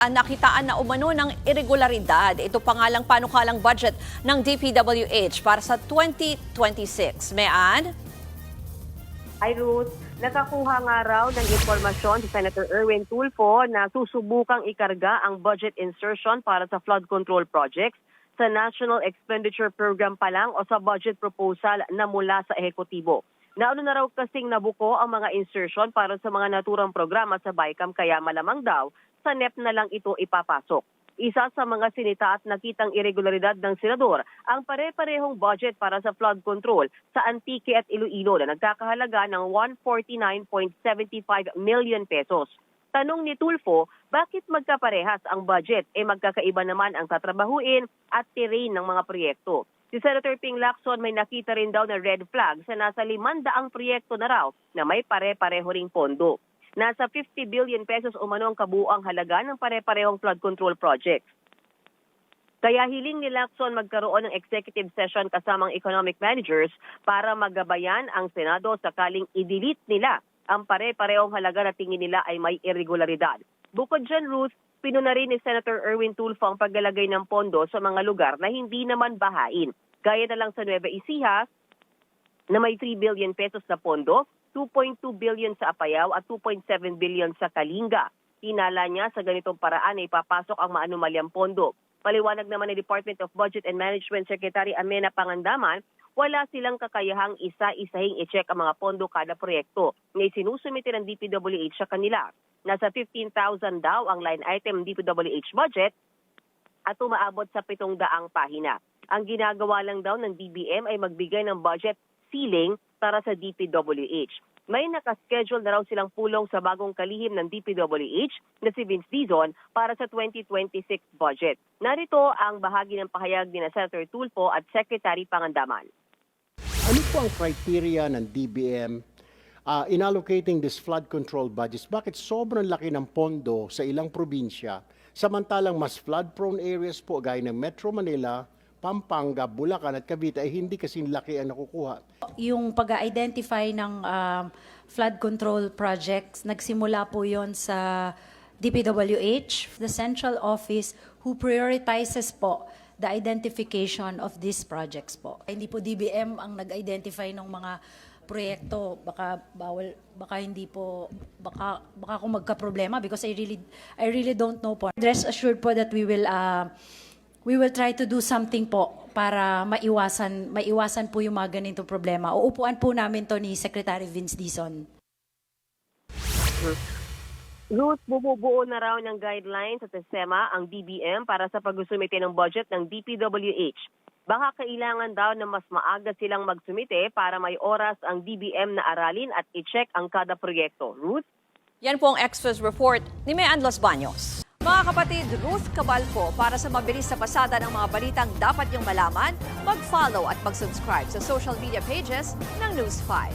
Nakitaan na umano ng irregularidad. Ito pa nga lang panukalang budget ng DPWH para sa 2026. Mean? Hi Ruth, nakakuha nga raw ng impormasyon si Senator Erwin Tulfo na susubukang ikarga ang budget insertion para sa flood control projects sa National Expenditure Program pa lang o sa budget proposal na mula sa ehekutibo. Nauna na raw kasing nabuko ang mga insertion para sa mga naturang programa sa BICAM kaya malamang daw sa NEP na lang ito ipapasok. Isa sa mga sinita at nakitang irregularidad ng senador ang pare-parehong budget para sa flood control sa Antique at Iloilo na nagkakahalaga ng 149.75 million pesos. Tanong ni Tulfo, bakit magkaparehas ang budget? Magkakaiba naman ang tatrabahuin at terrain ng mga proyekto. Si Senator Ping Lacson may nakita rin daw na red flag sa nasa 500 proyekto na raw na may pare-pareho ring pondo. Nasa 50 billion pesos umano ang kabuuang halaga ng pare-parehong flood control projects. Kaya hiling ni Lacson magkaroon ng executive session kasamang economic managers para magabayan ang Senado sakaling i-delete nila ang pare-parehong halaga na tingin nila ay may irregularidad. Bukod dyan, Ruth, pinuna rin ni Senator Erwin Tulfo ang paglalagay ng pondo sa mga lugar na hindi naman bahain. Gaya na lang sa Nueva Ecija na may 3 billion pesos na pondo, 2.2 billion sa Apayao at 2.7 billion sa Kalinga. Tinala niya sa ganitong paraan ay ipapasok ang maanumalyang pondo. Paliwanag naman ni Department of Budget and Management Secretary Amena Pangandaman, wala silang kakayahang isa-isahing i-check ang mga pondo kada proyekto na sinusumite ng DPWH sa kanila. Nasa 15,000 daw ang line item ng DPWH budget at umaabot sa 700 pahina. Ang ginagawa lang daw ng DBM ay magbigay ng budget ceiling para sa DPWH. May nakaschedule na raw silang pulong sa bagong kalihim ng DPWH na si Vince Dizon para sa 2026 budget. Narito ang bahagi ng pahayag ni Senator Tulfo at Secretary Pangandaman. Ano po ang criteria ng DBM in allocating this flood control budgets? Bakit sobrang laki ng pondo sa ilang probinsya samantalang mas flood-prone areas po gaya ng Metro Manila, Pampanga, Bulacan at Cavite ay hindi kasing laki ang nakukuha? Yung pag-identify ng flood control projects, nagsimula po yon sa DPWH, the central office who prioritizes po the identification of these projects po. Hindi po DBM ang nag-identify ng mga proyekto, baka bawal, baka hindi po, baka kung magka-problema because I really don't know po. Rest assured po that we will try to do something po para maiwasan po yung mga ganitong problema. Uupuan po namin to ni Secretary Vince Dizon. Ruth, bumubuo na raw ng guidelines sa TESEMA ang DBM para sa pag-sumite ng budget ng DPWH. Baka kailangan daw na mas maaga silang magsumite para may oras ang DBM na aralin at i-check ang kada proyekto. Ruth? Yan po ang Express Report ni Mean Los Baños. Mga kapatid, Ruth Cabalpo, para sa mabilis na pasada ng mga balitang dapat niyong malaman, mag-follow at mag-subscribe sa social media pages ng News 5.